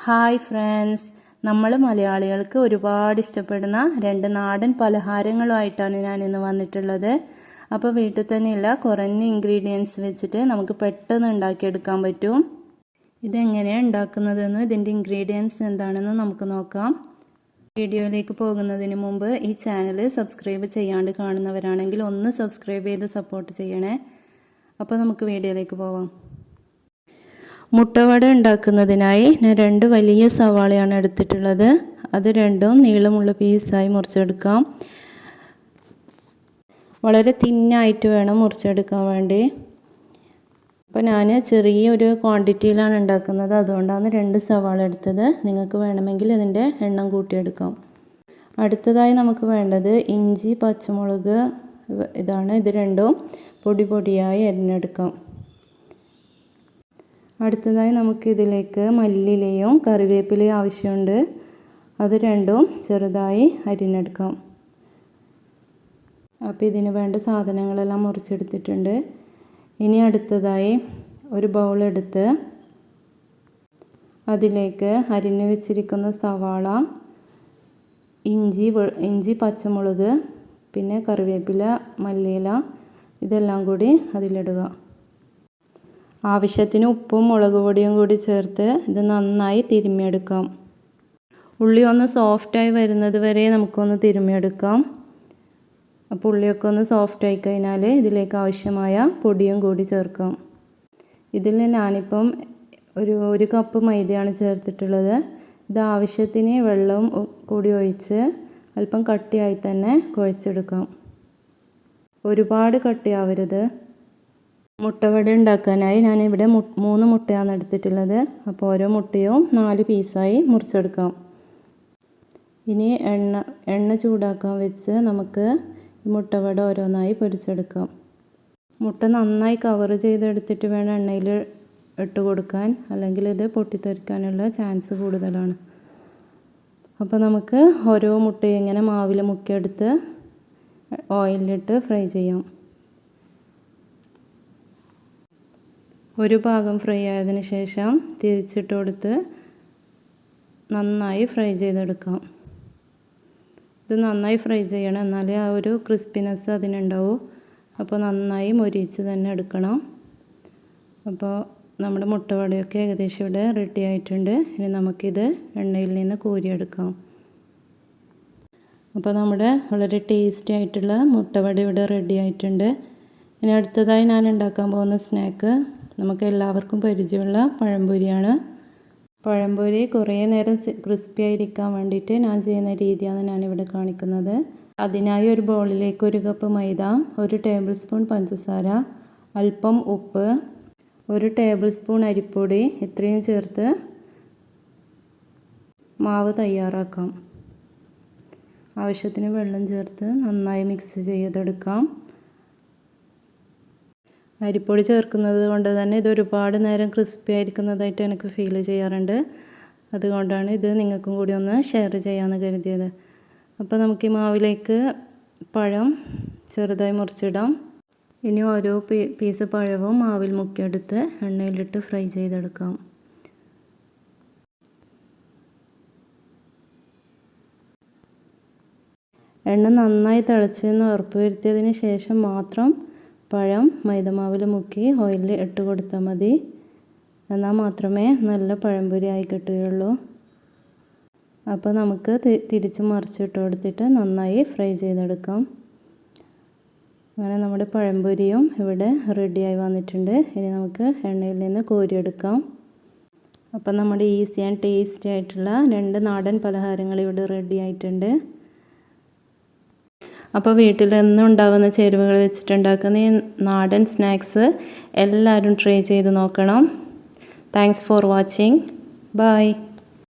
Hi friends, നമ്മൾ മലയാളികൾക്ക് ഒരുപാട് ഇഷ്ടപ്പെടുന്ന രണ്ട് നാടൻ പലഹാരങ്ങളുമായിട്ടാണ് ഞാനിന്ന് വന്നിട്ടുള്ളത്. അപ്പോൾ വീട്ടിൽ തന്നെയുള്ള കുറഞ്ഞ ഇൻഗ്രീഡിയൻസ് വെച്ചിട്ട് നമുക്ക് പെട്ടെന്ന് ഉണ്ടാക്കിയെടുക്കാൻ പറ്റും. ഇതെങ്ങനെയാണ് ഉണ്ടാക്കുന്നതെന്ന് ഇതിൻ്റെ ഇൻഗ്രീഡിയൻസ് എന്താണെന്ന് നമുക്ക് നോക്കാം. വീഡിയോയിലേക്ക് പോകുന്നതിന് മുമ്പ് ഈ ചാനൽ സബ്സ്ക്രൈബ് ചെയ്യാണ്ട് കാണുന്നവരാണെങ്കിൽ ഒന്ന് സബ്സ്ക്രൈബ് ചെയ്ത് സപ്പോർട്ട് ചെയ്യണേ. അപ്പോൾ നമുക്ക് വീഡിയോയിലേക്ക് പോവാം. മുട്ടവട ഉണ്ടാക്കുന്നതിനായി ഞാൻ 2 വലിയ സവാളയാണ് എടുത്തിട്ടുള്ളത്. അത് രണ്ടും നീളമുള്ള പീസായി മുറിച്ചെടുക്കാം. വളരെ തിന്നായിട്ട് വേണം മുറിച്ചെടുക്കാൻ വേണ്ടി. അപ്പോൾ ഞാൻ ചെറിയൊരു ക്വാണ്ടിറ്റിയിലാണ് ഉണ്ടാക്കുന്നത്, അതുകൊണ്ടാണ് 2 സവാള എടുത്തത്. നിങ്ങൾക്ക് വേണമെങ്കിൽ ഇതിൻ്റെ എണ്ണം കൂട്ടിയെടുക്കാം. അടുത്തതായി നമുക്ക് വേണ്ടത് ഇഞ്ചി, പച്ചമുളക് ഇതാണ്. ഇത് രണ്ടും പൊടി പൊടിയായി അരിഞ്ഞെടുക്കാം. അടുത്തതായി നമുക്കിതിലേക്ക് മല്ലിയിലയും കറിവേപ്പിലയും ആവശ്യമുണ്ട്. അത് രണ്ടും ചെറുതായി അരിഞ്ഞെടുക്കാം. അപ്പോൾ ഇതിന് വേണ്ട സാധനങ്ങളെല്ലാം മുറിച്ചെടുത്തിട്ടുണ്ട്. ഇനി അടുത്തതായി ഒരു ബൗളെടുത്ത് അതിലേക്ക് അരിഞ്ഞു വെച്ചിരിക്കുന്ന സവാള, ഇഞ്ചി, പച്ചമുളക്, പിന്നെ കറിവേപ്പില, മല്ലിയില ഇതെല്ലാം കൂടി അതിലിടുക. ആവശ്യത്തിന് ഉപ്പും മുളക് പൊടിയും കൂടി ചേർത്ത് ഇത് നന്നായി തിരുമ്മിയെടുക്കാം. ഉള്ളി ഒന്ന് സോഫ്റ്റായി വരുന്നത് വരെ നമുക്കൊന്ന് തിരുമ്മിയെടുക്കാം. അപ്പോൾ ഉള്ളിയൊക്കെ ഒന്ന് സോഫ്റ്റായി കഴിഞ്ഞാൽ ഇതിലേക്ക് ആവശ്യമായ പൊടിയും കൂടി ചേർക്കാം. ഇതിൽ ഞാനിപ്പം ഒരു കപ്പ് മൈദയാണ് ചേർത്തിട്ടുള്ളത്. ഇത് ആവശ്യത്തിന് വെള്ളം കൂടി ഒഴിച്ച് അല്പം കട്ടിയായി തന്നെ കുഴച്ചെടുക്കാം. ഒരുപാട് കട്ടിയാവരുത്. മുട്ടവട ഉണ്ടാക്കാനായി ഞാനിവിടെ 3 മുട്ടയാണ് എടുത്തിട്ടുള്ളത്. അപ്പോൾ ഓരോ മുട്ടയും 4 പീസായി മുറിച്ചെടുക്കാം. ഇനി എണ്ണ ചൂടാക്കാൻ വെച്ച് നമുക്ക് മുട്ടവട ഓരോന്നായി പൊരിച്ചെടുക്കാം. മുട്ട നന്നായി കവർ ചെയ്തെടുത്തിട്ട് വേണം എണ്ണയിൽ ഇട്ട് കൊടുക്കാൻ, അല്ലെങ്കിൽ ഇത് പൊട്ടിത്തെറിക്കാനുള്ള ചാൻസ് കൂടുതലാണ്. അപ്പോൾ നമുക്ക് ഓരോ മുട്ടയും ഇങ്ങനെ മാവിൽ മുക്കിയെടുത്ത് ഓയിലിട്ട് ഫ്രൈ ചെയ്യാം. ഒരു ഭാഗം ഫ്രൈ ആയതിനു ശേഷം തിരിച്ചിട്ട് കൊടുത്ത് നന്നായി ഫ്രൈ ചെയ്തെടുക്കാം. ഇത് നന്നായി ഫ്രൈ ചെയ്യണം, എന്നാലേ ആ ഒരു ക്രിസ്പിനെസ് അതിനുണ്ടാവും. അപ്പോൾ നന്നായി മൊരിച്ച് തന്നെ എടുക്കണം. അപ്പോൾ നമ്മുടെ മുട്ടവടയൊക്കെ ഏകദേശം ഇവിടെ റെഡി ആയിട്ടുണ്ട്. ഇനി നമുക്കിത് എണ്ണയിൽ നിന്ന് കോരിയെടുക്കാം. അപ്പോൾ നമ്മുടെ വളരെ ടേസ്റ്റി ആയിട്ടുള്ള മുട്ടവട ഇവിടെ റെഡി ആയിട്ടുണ്ട്. ഇനി അടുത്തതായി ഞാൻ ഉണ്ടാക്കാൻ പോകുന്ന സ്നാക്ക് നമുക്ക് എല്ലാവർക്കും പരിചയമുള്ള പഴംപൊരിയാണ്. പഴംപൊരി കുറേ നേരം ക്രിസ്പി ആയിരിക്കാൻ വേണ്ടിയിട്ട് ഞാൻ ചെയ്യുന്ന രീതിയാണ് ഞാനിവിടെ കാണിക്കുന്നത്. അതിനായി ഒരു ബൗളിലേക്ക് 1 കപ്പ് മൈദ, 1 ടേബിൾ സ്പൂൺ പഞ്ചസാര, അല്പം ഉപ്പ്, 1 ടേബിൾ സ്പൂൺ അരിപ്പൊടി ഇത്രയും ചേർത്ത് മാവ് തയ്യാറാക്കാം. ആവശ്യത്തിന് വെള്ളം ചേർത്ത് നന്നായി മിക്സ് ചെയ്തെടുക്കാം. അരിപ്പൊടി ചേർക്കുന്നത് കൊണ്ട് തന്നെ ഇത് ഒരുപാട് നേരം ക്രിസ്പി ആയിരിക്കുന്നതായിട്ട് എനിക്ക് ഫീൽ ചെയ്യാറുണ്ട്. അതുകൊണ്ടാണ് ഇത് നിങ്ങൾക്കും കൂടി ഒന്ന് ഷെയർ ചെയ്യാമെന്ന് കരുതിയത്. അപ്പോൾ നമുക്ക് ഈ മാവിലേക്ക് പഴം ചെറുതായി മുറിച്ചിടാം. ഇനി ഓരോ പീസ് പഴവും മാവിൽ മുക്കിയെടുത്ത് എണ്ണയിലിട്ട് ഫ്രൈ ചെയ്തെടുക്കാം. എണ്ണ നന്നായി തിളച്ചെന്ന് ഉറപ്പ് വരുത്തിയതിന് ശേഷം മാത്രം പഴം മൈദമാവിൽ മുക്കി ഓയിലിൽ ഇട്ട് കൊടുത്താൽ മതി. എന്നാൽ മാത്രമേ നല്ല പഴംപൊരി ആയി കിട്ടുകയുള്ളൂ. അപ്പോൾ നമുക്ക് തിരിച്ച് മറിച്ചിട്ട് കൊടുത്തിട്ട് നന്നായി ഫ്രൈ ചെയ്തെടുക്കാം. അങ്ങനെ നമ്മുടെ പഴംപൊരിയും ഇവിടെ റെഡിയായി വന്നിട്ടുണ്ട്. ഇനി നമുക്ക് എണ്ണയിൽ നിന്ന് കോരിയെടുക്കാം. അപ്പോൾ നമ്മുടെ ഈസി ആൻഡ് ടേസ്റ്റി ആയിട്ടുള്ള 2 നാടൻ പലഹാരങ്ങൾ ഇവിടെ റെഡി ആയിട്ടുണ്ട്. അപ്പോൾ വീട്ടിൽ എന്നും ഉണ്ടാകുന്ന ചേരുവകൾ വെച്ചിട്ടുണ്ടാക്കുന്ന ഈ നാടൻ സ്നാക്സ് എല്ലാവരും ട്രൈ ചെയ്ത് നോക്കണം. Thanks for watching. ബൈ.